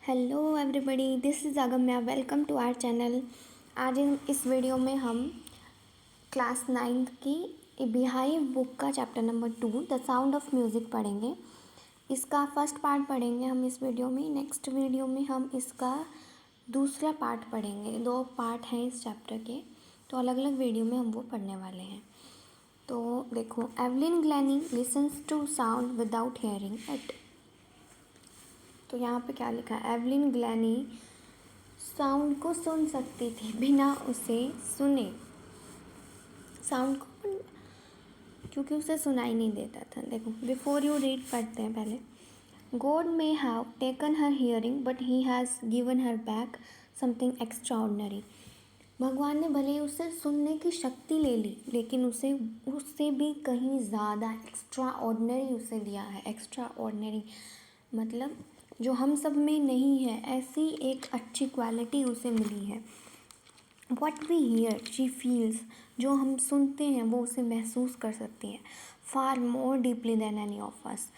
Hello everybody, this is Agamya. Welcome to our channel. आज इस video में हम क्लास 9th की बिहाइव बुक का chapter number 2 the sound of music पढ़ेंगे। इसका फर्स्ट पार्ट पढ़ेंगे हम इस वीडियो में। नेक्स्ट वीडियो में हम इसका दूसरा पार्ट पढ़ेंगे। 2 पार्ट हैं इस चैप्टर के, तो अलग अलग वीडियो में हम वो पढ़ने वाले हैं। तो देखो, Evelyn Glennie listens to sound without hearing it. तो यहाँ पे क्या लिखा है? एवलिन ग्लैनी साउंड को सुन सकती थी बिना उसे सुने। साउंड को क्योंकि उसे सुनाई नहीं देता था। देखो, बिफोर यू रीड पढ़ते हैं पहले। God may have taken her hearing but he has given her back something extraordinary. भगवान ने भले ही उससे सुनने की शक्ति ले ली, लेकिन उसे उससे भी कहीं ज़्यादा एक्स्ट्रा ऑर्डिनरी उसे दिया है। एक्स्ट्रा ऑर्डिनरी मतलब जो हम सब में नहीं है, ऐसी एक अच्छी क्वालिटी उसे मिली है। What we hear she feels, जो हम सुनते हैं वो उसे महसूस कर सकती है। Far more deeply than any of us,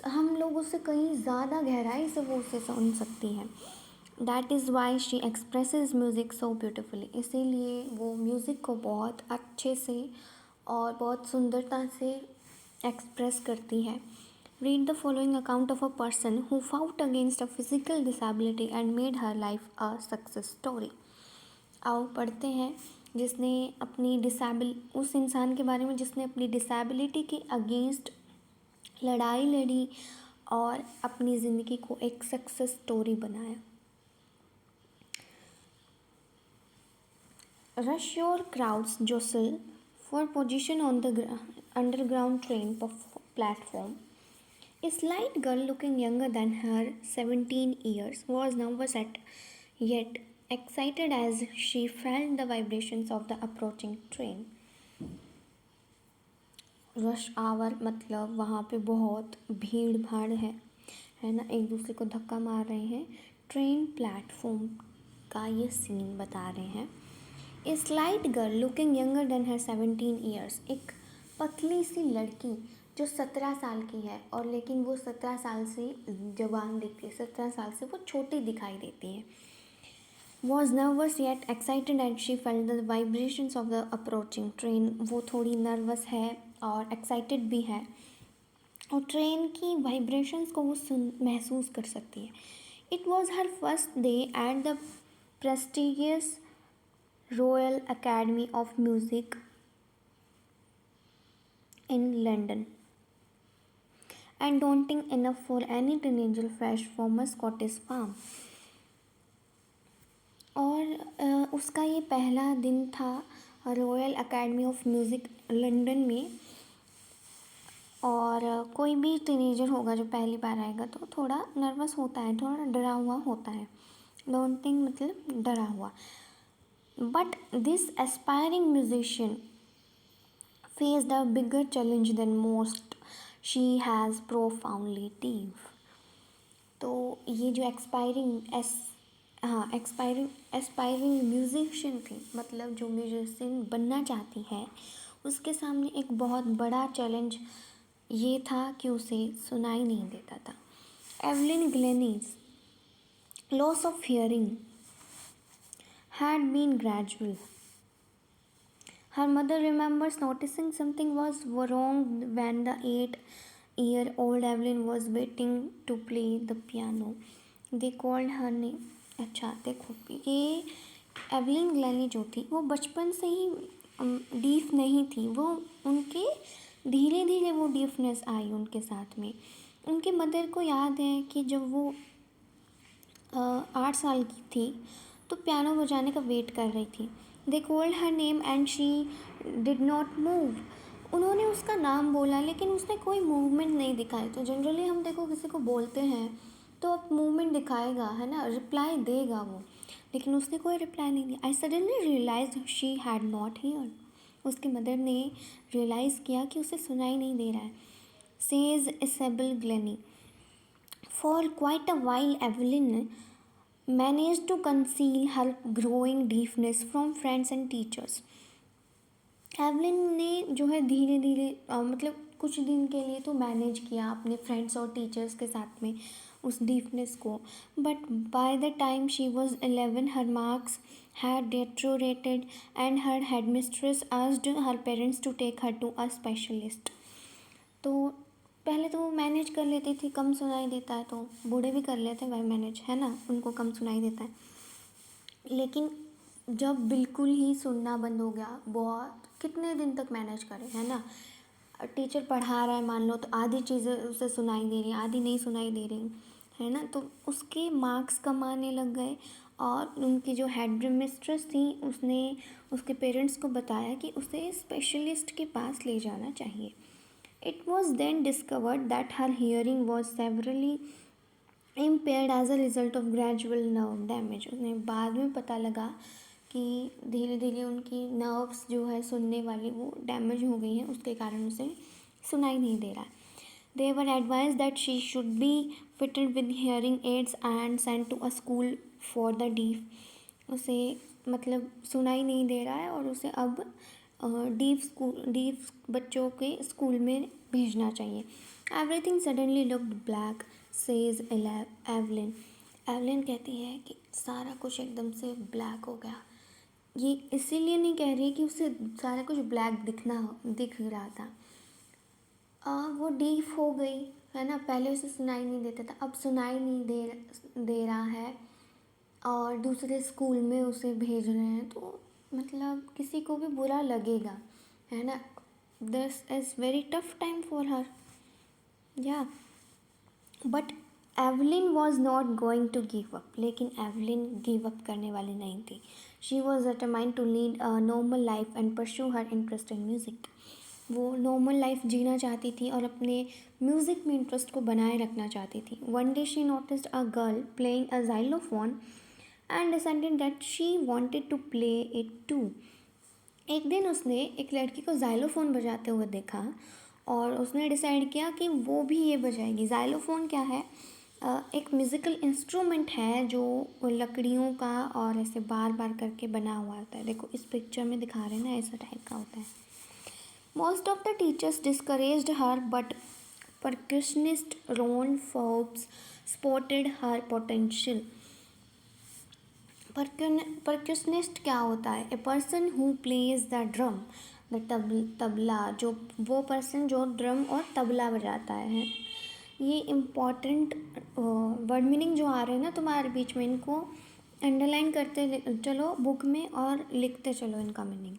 हम लोग उससे कहीं ज़्यादा गहराई से वो उसे सुन सकती है। That is why she expresses music so beautifully, इसीलिए वो म्यूज़िक को बहुत अच्छे से और बहुत सुंदरता से एक्सप्रेस करती है। Read the following account of a person who fought against a physical disability and made her life a success story. आओ पढ़ते हैं उस इंसान के बारे में जिसने अपनी डिसेबिलिटी के अगेंस्ट लड़ाई लड़ी और अपनी ज़िंदगी को एक सक्सेस स्टोरी बनाया। Rush your crowds jostle for position on the underground train platform. A slight girl looking younger than her 17 years was nervous yet excited as she felt the vibrations of the approaching train. Rush hour मतलब वहाँ पे बहुत भीड़ भाड़ है ना, एक दूसरे को धक्का मार रहे हैं। ट्रेन प्लेटफॉर्म का ये सीन बता रहे हैं। A slight girl looking younger than her 17 years, एक पतली सी लड़की जो 17 साल की है, और लेकिन वो 17 साल से जवान दिखती है, 17 साल से वो छोटी दिखाई देती है। Was nervous yet excited and she felt the vibrations of the approaching train, वो थोड़ी नर्वस है और एक्साइटेड भी है और ट्रेन की वाइब्रेशंस को वो महसूस कर सकती है। It was her first day at the prestigious royal academy of music in London, and daunting enough for any teenager fresh from a Scottish farm. और उसका ये पहला दिन था royal academy of music London में, और कोई भी टीनेजर होगा जो पहली बार आएगा तो थोड़ा नर्वस होता है, थोड़ा डरा हुआ होता है। डॉन्टिंग मतलब डरा हुआ। But this aspiring musician faced a bigger challenge than most. She has profoundly deep. तो ये जो एस्पायरिंग म्यूजिशियन थी, मतलब जो म्यूजिशियन बनना चाहती है, उसके सामने एक बहुत बड़ा चैलेंज ये था कि उसे सुनाई नहीं देता था। Evelyn Glennie's loss of hearing had been gradual. Her mother remembers noticing something was wrong when the 8-year-old Evelyn was waiting to play the piano. They called her name. अच्छा देखो, ये एवलिन ग्लैनी जो थी वो बचपन से ही डीफ नहीं थी। वो उनके धीरे धीरे वो डीफनेस आई उनके साथ में। उनके मदर को याद है कि जब वो 8 साल की थी तो पियानो बजाने का वेट कर रही थी। They called her name and she did not move. उन्होंने उसका नाम बोला लेकिन उसने कोई मूवमेंट नहीं दिखाई। तो जनरली हम देखो किसी को बोलते हैं तो अब मूवमेंट दिखाएगा, है ना, रिप्लाई देगा वो, लेकिन उसने कोई रिप्लाई नहीं दिया। I suddenly realise she had not hear. उसकी मदर ने रियलाइज़ किया कि उसे सुनाई नहीं दे रहा है। Says Isabel Glennie for quite a while Evelyn managed to conceal her growing deafness from friends and teachers. Evelyn ने जो है धीरे धीरे मतलब कुछ दिन के लिए तो मैनेज किया अपने फ्रेंड्स और टीचर्स के साथ में उस डीपनेस को. But by the time she was 11 her marks had deteriorated and her headmistress asked her parents to take her to a specialist. तो पहले तो वो मैनेज कर लेती थी, कम सुनाई देता है तो बूढ़े भी कर लेते हैं भाई मैनेज, है ना, उनको कम सुनाई देता है. लेकिन जब बिल्कुल ही सुनना बंद हो गया, बहुत कितने दिन तक मैनेज करें, है ना. टीचर पढ़ा रहा है मान लो, तो आधी चीज़ें उसे सुनाई दे रही, आधी नहीं सुनाई दे रही, है ना. तो उसके मार्क्स कम आने लग गए. और उनकी जो हेड मिस्ट्रेस थी उसने उसके पेरेंट्स को बताया कि उसे स्पेशलिस्ट के पास ले जाना चाहिए. It was then discovered that her hearing was severely impaired as a result of gradual nerve damage. उन्हें बाद में पता लगा कि धीरे धीरे उनकी नर्व्स जो है सुनने वाली वो डैमेज हो गई हैं, उसके कारण उसे सुनाई नहीं दे रहा है. They were advise that she should be fitted with hearing aids and sent to a school for the deaf. उसे मतलब सुनाई नहीं दे रहा है और उसे अब डीफ बच्चों के स्कूल में भेजना चाहिए. Everything suddenly looked black says Evelyn. Evelyn कहती है कि सारा कुछ एकदम से ब्लैक हो गया. ये इसीलिए नहीं कह रही कि उसे सारा कुछ ब्लैक दिख रहा था. वो डीफ हो गई, है ना. पहले उसे सुनाई नहीं देता था, अब सुनाई नहीं दे रहा है और दूसरे स्कूल में उसे भेज रहे हैं, तो मतलब किसी को भी बुरा लगेगा, है ना. This is very tough time for her. या but Evelyn was not going to give up. लेकिन एवलिन गिव अप करने वाली नहीं थी. She was determined to lead a normal life and pursue her interest in music. वो normal life जीना चाहती थी और अपने म्यूज़िक में इंटरेस्ट को बनाए रखना चाहती थी. One day she noticed a girl playing a xylophone and decided that she wanted to play it too. एक दिन उसने एक लड़की को xylophone बजाते हुए देखा और उसने डिसाइड किया कि वो भी ये बजाएगी. xylophone क्या है? एक म्यूज़िकल इंस्ट्रूमेंट है जो लकड़ियों का और ऐसे बार बार करके बना हुआ होता है. देखो इस पिक्चर में दिखा रहे हैं ना, ऐसा टाइप का होता है. Most of the teachers discouraged her but percussionist Ron Forbes spotted her potential. परक्यूशनिस्ट क्या होता है? A person who plays the drum, the tabla. जो वो पर्सन जो ड्रम और तबला बजाता है. ये इम्पॉर्टेंट वर्ड मीनिंग जो आ रहे हैं ना तुम्हारे बीच में, इनको अंडरलाइन करते चलो बुक में और लिखते चलो इनका मीनिंग.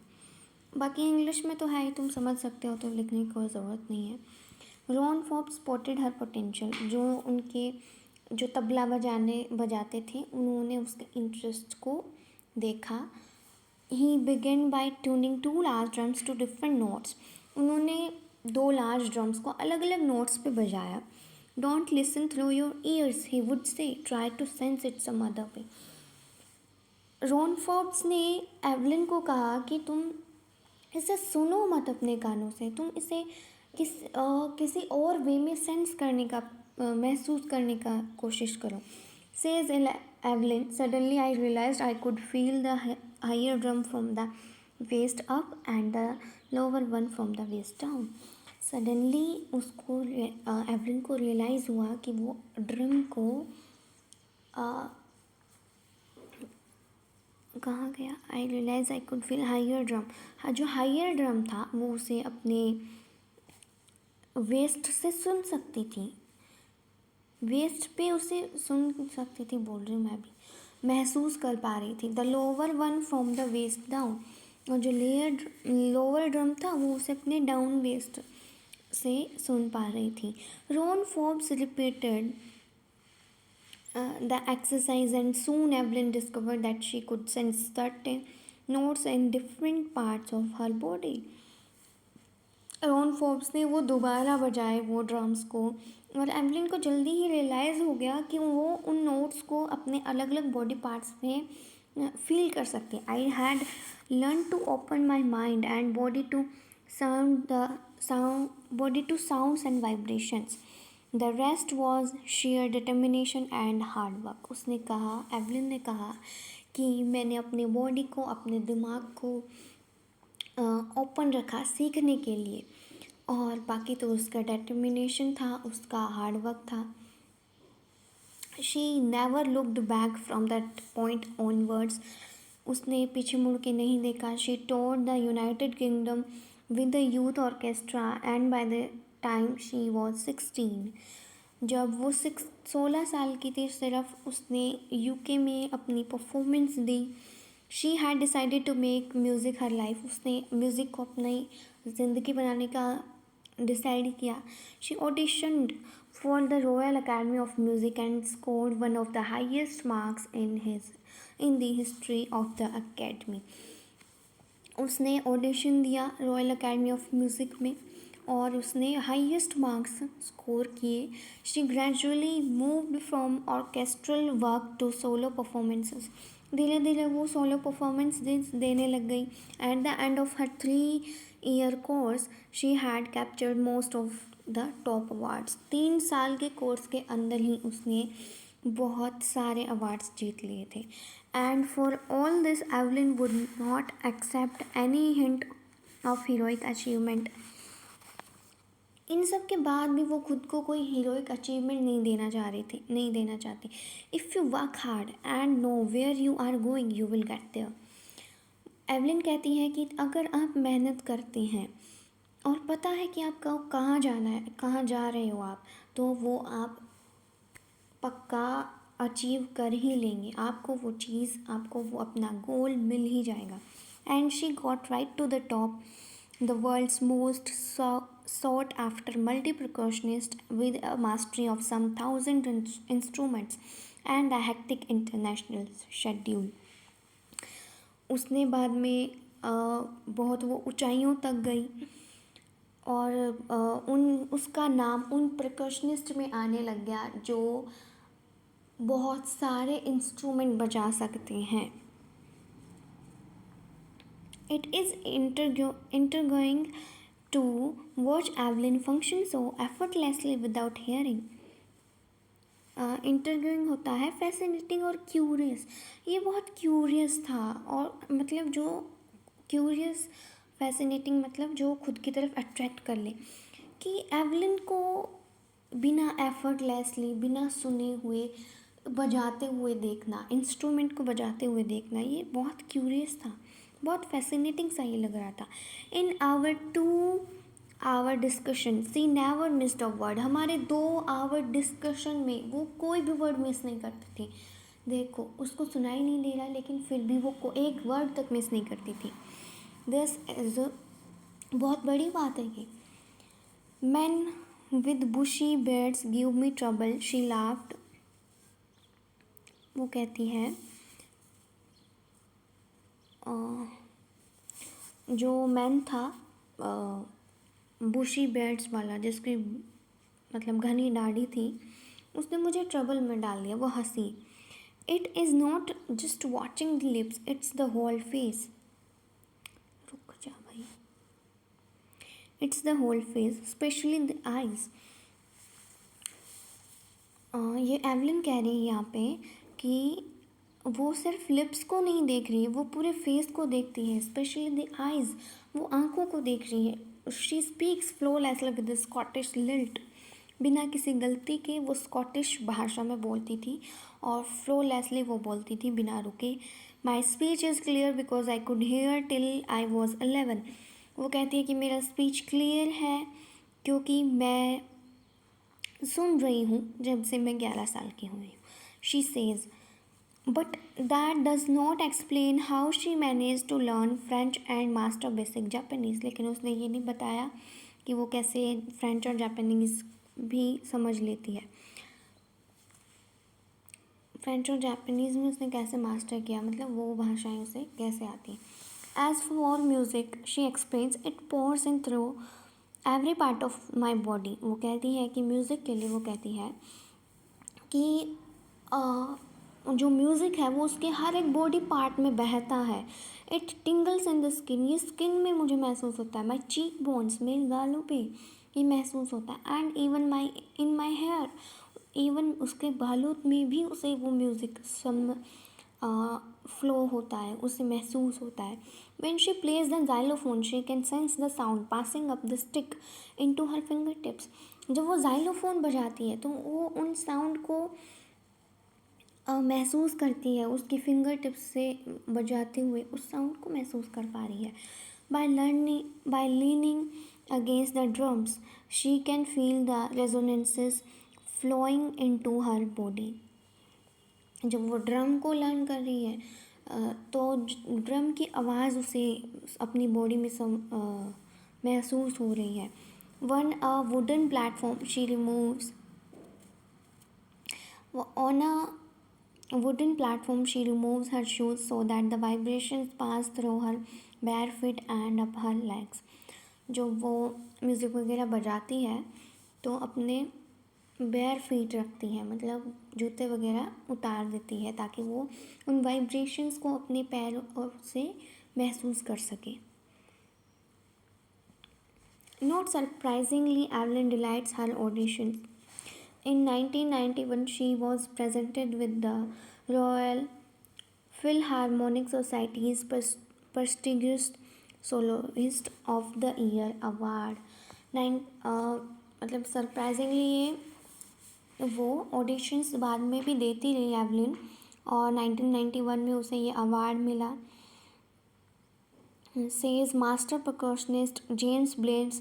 बाकी इंग्लिश में तो है ही, तुम समझ सकते हो, तो लिखने की कोई ज़रूरत नहीं है. रॉन फॉर्ब्स स्पॉटेड हर पोटेंशियल. जो उनके जो तबला बजाते थे उन्होंने उसके इंटरेस्ट को देखा. He began by tuning two large drums to different notes. उन्होंने 2 लार्ज ड्रम्स को अलग अलग नोट्स पे बजाया. Don't listen through your ears he would say, try to sense it some other way. Ron Forbes ने Evelyn को कहा कि तुम इसे सुनो मत अपने कानों से, तुम इसे किसी और वे में सेंस करने का महसूस करने का कोशिश करो. Says Evelyn, suddenly I realised I could feel the higher drum from the waist up and the lower one from the waist down. Suddenly उसको एवलिन को रियलाइज़ हुआ कि वो ड्रम को कहाँ गया. I realise I could feel higher drum. हाँ, जो हायर ड्रम था वो उसे अपने वेस्ट से सुन सकती थी, वेस्ट पे उसे सुन सकती थी, बोल रही हूँ मैं भी, महसूस कर पा रही थी. The lower one from the waist down. और जो लोअर ड्रम था वो उसे अपने डाउन वेस्ट से सुन पा रही थी. Ron Forbes repeated the exercise and soon Evelyn discovered that she could sense certain notes in different parts of her body. Ron Forbes ने वो दोबारा बजाए वो ड्रम्स को और एवलिन को जल्दी ही रियलाइज़ हो गया कि वो उन नोट्स को अपने अलग अलग बॉडी पार्ट्स में फील कर सकती है. I had learn to open my mind and body to sounds and vibrations. The rest was sheer determination and hard work. उसने कहा, एवलिन ने कहा कि मैंने अपने बॉडी को, अपने दिमाग को ओपन रखा सीखने के लिए, और बाकी तो उसका डिटर्मिनेशन था, उसका हार्ड वर्क था. She never looked back from that point onwards. उसने पीछे मुड़ के नहीं देखा. She tour the United kingdom with the youth orchestra and by the time she was 16. जब वो 16 साल की थी सिर्फ, उसने यूके में अपनी परफॉर्मेंस दी. She had decided to make music her life. उसने म्यूज़िक को अपनी ज़िंदगी बनाने का डिसाइड किया. She auditioned for the Royal Academy of Music and scored one of the highest marks in the history of the Academy. उसने audition दिया royal academy of music में और उसने हाईएस्ट मार्क्स स्कोर किए. She gradually moved from orchestral work to solo performances. धीरे धीरे वो solo performance देने लग गई. At the end of her 3-year course she had captured most of the top awards. 3 साल के कोर्स के अंदर ही उसने बहुत सारे अवार्ड्स जीत लिए थे. And for all this Evelyn would not accept any hint of heroic achievement. इन सब के बाद भी वो खुद को कोई हीरोइक अचीवमेंट नहीं देना चाहती. If you work hard and know where you are going you will get there. Evelyn कहती है कि अगर आप मेहनत करते हैं और पता है कि आपका कहाँ जाना है, कहाँ जा रहे हो आप, तो वो आप पक्का अचीव कर ही लेंगे. आपको वो चीज़, आपको वो अपना गोल मिल ही जाएगा. And she got right to the top, the world's most sought after multi-percussionist with a mastery of some 1,000 instruments and a hectic international schedule. उसने बाद में बहुत वो ऊंचाइयों तक गई और उसका नाम उन परकशनिस्ट में आने लग गया जो बहुत सारे इंस्ट्रूमेंट बजा सकते हैं. It is intriguing to watch Evelyn function so effortlessly without hearing. Interviewing होता है फैसिनेटिंग और क्यूरियस. ये बहुत क्यूरियस था और मतलब जो क्यूरियस, फैसिनेटिंग मतलब जो खुद की तरफ अट्रैक्ट कर ले. कि एवलिन को बिना एफर्टलेसली, बिना सुने हुए बजाते हुए देखना, इंस्ट्रूमेंट को बजाते हुए देखना, ये बहुत क्यूरियस था, बहुत फैसिनेटिंग सा ये लग रहा था. In our 2-hour discussion she never missed a word. हमारे 2 hour डिस्कशन में वो कोई भी वर्ड मिस नहीं करती थी. देखो, उसको सुनाई नहीं दे रहा लेकिन फिर भी वो एक वर्ड तक मिस नहीं करती थी. दिस इज़ बहुत बड़ी बात है ये. Man with bushy beards give me trouble, she laughed. वो कहती है जो मैन था बुशी बेयर्ड्स वाला, जिसकी मतलब घनी दाढ़ी थी, उसने मुझे ट्रबल में डाल दिया. वो हंसी. It is not just watching the lips, it's the whole face. रुक जा भाई. It's the whole face, specially the eyes. ये एवलिन कह रही है यहाँ पे कि वो सिर्फ लिप्स को नहीं देख रही है, वो पूरे फेस को देखती है. स्पेशली द आइज़, वो आँखों को देख रही है. She speaks flawlessly with Scottish lilt. बिना किसी गलती के वो स्कॉटिश भाषा में बोलती थी और फ्लोलेसली वो बोलती थी बिना रुके. My speech is clear because I could hair till I was 11. वो कहती है कि मेरा स्पीच क्लियर है क्योंकि मैं सुन रही हूँ जब से मैं 11 साल की हुई हूँ. She says but that does not explain how she manage to learn French and master basic Japanese. लेकिन उसने ये नहीं बताया कि वो कैसे फ्रेंच और जापानीज़ भी समझ लेती है. फ्रेंच और जापानीज़ में उसने कैसे मास्टर किया, मतलब वो भाषाएं उसे कैसे आती हैं. As for music she explains it pores in through every part of my body. वो कहती है कि म्यूज़िक के लिए वो कहती है कि जो म्यूज़िक है वो उसके हर एक बॉडी पार्ट में बहता है. इट टिंगल्स इन द स्किन, ये स्किन में मुझे महसूस होता है. माई चीक बोन्स, मेरे गालों पे ये महसूस होता है. And even in my hair, even उसके बालों में भी उसे वो म्यूज़िक फ्लो होता है, उसे महसूस होता है. When she plays the xylophone she can sense the sound passing up the stick into her finger tips. जब वो जाइलोफोन बजाती है तो वो उन साउंड को महसूस करती है, उसकी फिंगर टिप्स से बजाते हुए उस साउंड को महसूस कर पा रही है. By leaning against the drums she can feel the resonances flowing into her body. जब वो ड्रम को लर्न कर रही है तो ड्रम की आवाज़ उसे अपनी बॉडी में महसूस हो रही है. One a wooden platform she removes On a wooden platform, she removes her shoes so that the vibrations pass through her bare feet and up her legs. जो वो म्यूज़िक वगैरह बजाती है तो अपने बेयर फीट रखती है, मतलब जूते वगैरह उतार देती है ताकि वो उन वाइब्रेशंस को अपने पैरों से महसूस कर सके. Not surprisingly, Evelyn delights her auditions. In 1991, she was presented with the Royal Philharmonic Society's prestigious Soloist of the Year award. मतलब सरप्राइजिंगली ये वो ऑडिशंस बाद में भी देती रही एवलिन, और 1991 में उसे ये अवार्ड मिला. Says master percussionist James Blades,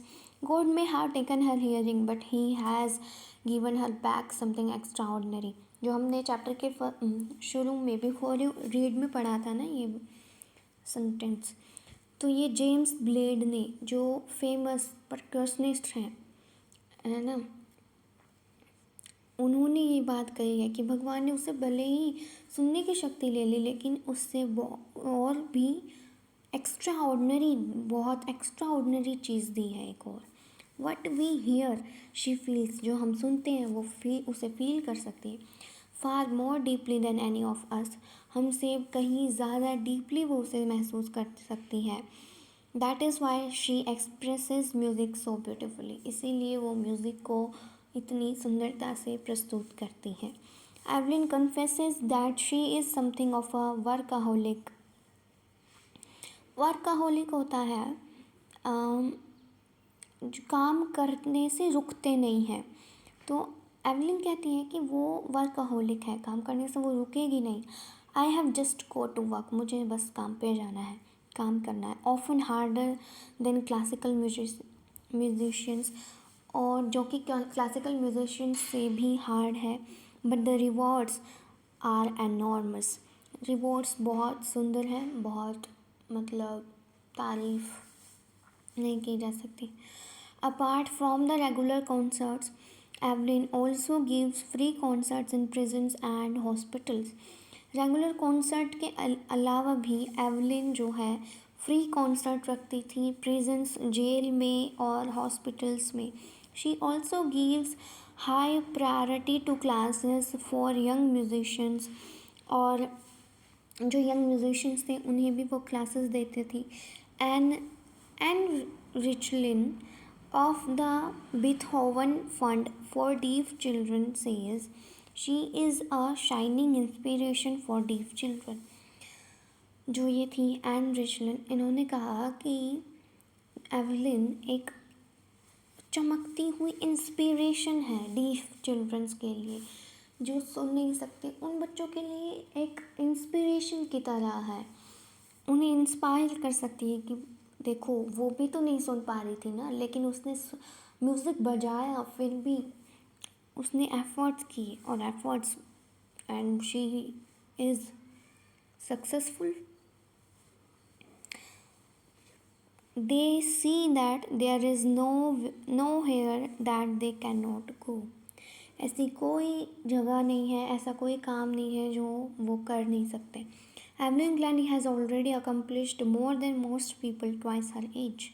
God may have taken her hearing, but he has given her back something extraordinary. जो हमने चैप्टर के शुरू में बिफोर यू रीड में पढ़ा था ना ये सेंटेंस, तो ये जेम्स ब्लेड ने, जो फेमस परकशनिस्ट हैं, है ना, उन्होंने ये बात कही है कि भगवान ने उसे भले ही सुनने की शक्ति ले ली, लेकिन उससे और भी बहुत एक्स्ट्रा ऑर्डनरी चीज़ दी है एक और. What we hear she feels, जो हम सुनते हैं वो उसे फील कर सकती है. Far more deeply than any of us, हमसे कहीं ज़्यादा डीपली वो उसे महसूस कर सकती है. That is why she expresses music so beautifully, इसीलिए वो म्यूज़िक को इतनी सुंदरता से प्रस्तुत करती है. Evelyn confesses that she is something of a workaholic. Workaholic होता है जो काम करने से रुकते नहीं हैं. तो एवलिन कहती है कि वो वर्काहोलिक है, काम करने से वो रुकेगी नहीं. I have just go to work, मुझे बस काम पे जाना है, काम करना है. Often harder than classical musicians, और जो कि क्लासिकल म्यूजिशियंस से भी हार्ड है. But the rewards are enormous, rewards बहुत सुंदर हैं, बहुत मतलब तारीफ नहीं की जा सकती. Apart from the regular concerts, Evelyn also gives free concerts in prisons and hospitals. Regular concert के अलावा भी एवलिन जो है फ्री कॉन्सर्ट रखती थी प्रिजन्स, जेल में और हॉस्पिटल्स में. She also gives high priority to classes for young musicians, और जो यंग म्यूजिशियंस थे उन्हें भी वो क्लासेस देते थी. Ann Richlin of the Beethoven Fund for Deaf Children says she is a shining inspiration for deaf children. जो ये थी एन रिचलिन, इन्होंने कहा कि एवलिन एक चमकती हुई इंस्पिरेशन है डीफ चिल्ड्रंस के लिए, जो सुन नहीं सकते उन बच्चों के लिए एक इंस्पिरेशन की तरह है. उन्हें इंस्पायर कर सकती है कि देखो वो भी तो नहीं सुन पा रही थी ना, लेकिन उसने म्यूज़िक बजाया, फिर भी उसने एफर्ट्स किए और efforts, and she is successful. They see that there is nowhere that they can not go. ऐसी कोई जगह नहीं है, ऐसा कोई काम नहीं है जो वो कर नहीं सकते. Evelyn Glennie has already accomplished more than most people twice her age.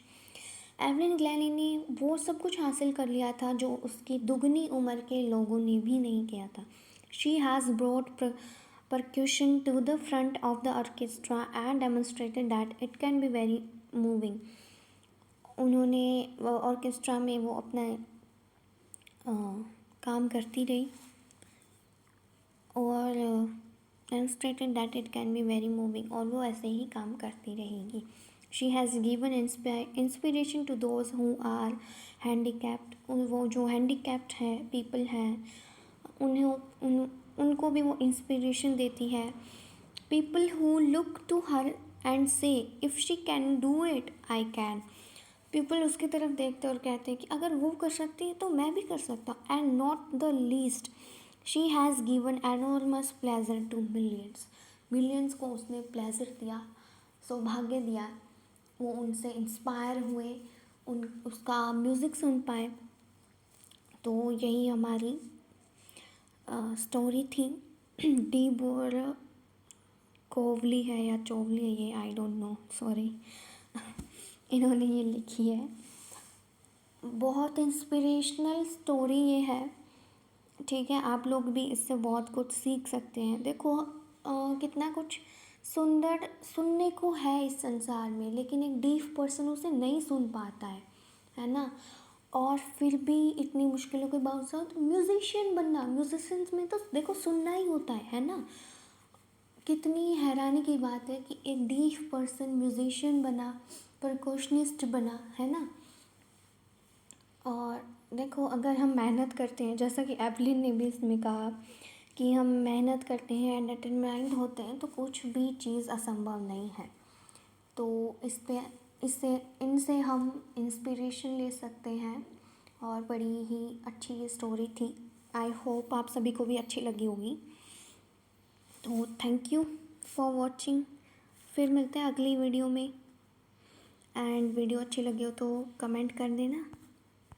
Evelyn Glennie ने वो सब कुछ हासिल कर लिया था जो उसकी दुगनी उम्र के लोगों ने भी नहीं किया था. She has brought percussion to the front of the orchestra and demonstrated that it can be very moving. उन्होंने ऑर्केस्ट्रा में वो अपना काम करती रही और demonstrated that it can be very moving, और वो ऐसे ही काम करती रहेगी. She has given inspiration to those who are handicapped. वो जो handicapped है people हैं उनको भी वो इंस्पिरेशन देती है। People who look to her and say if she can do it I can. People उसकी तरफ देखते और कहते हैं कि अगर वो कर सकती है तो मैं भी कर सकता हूँ। And not the least she has given enormous pleasure to millions. Millions को उसने प्लेजर दिया, सौभाग्य दिया, वो उनसे इंस्पायर हुए, उन उसका म्यूज़िक सुन पाए। तो यही हमारी स्टोरी थी। डीबोर कोवली है या चोवली है, ये आई डोंट नो, सॉरी। इन्होंने ये लिखी है। बहुत इंस्पिरेशनल स्टोरी ये है, ठीक है। आप लोग भी इससे बहुत कुछ सीख सकते हैं। देखो कितना कुछ सुंदर सुनने को है इस संसार में, लेकिन एक डीफ पर्सन उसे नहीं सुन पाता है ना। और फिर भी इतनी मुश्किलों के बावजूद म्यूजिशियन बनना, म्यूजिशियंस में तो देखो सुनना ही होता है ना। कितनी हैरानी की बात है कि एक डीफ पर्सन म्यूजिशियन बना, परकशनिस्ट बना, है ना। और देखो अगर हम मेहनत करते हैं, जैसा कि एवलिन ने भी इसमें कहा कि हम मेहनत करते हैं एंड डिटरमाइंड होते हैं तो कुछ भी चीज़ असंभव नहीं है। तो इससे इनसे हम इंस्पिरेशन ले सकते हैं। और बड़ी ही अच्छी ये स्टोरी थी। आई होप आप सभी को भी अच्छी लगी होगी। तो थैंक यू फॉर वॉचिंग। फिर मिलते हैं अगली वीडियो में। एंड वीडियो अच्छी लगी हो तो कमेंट कर देना।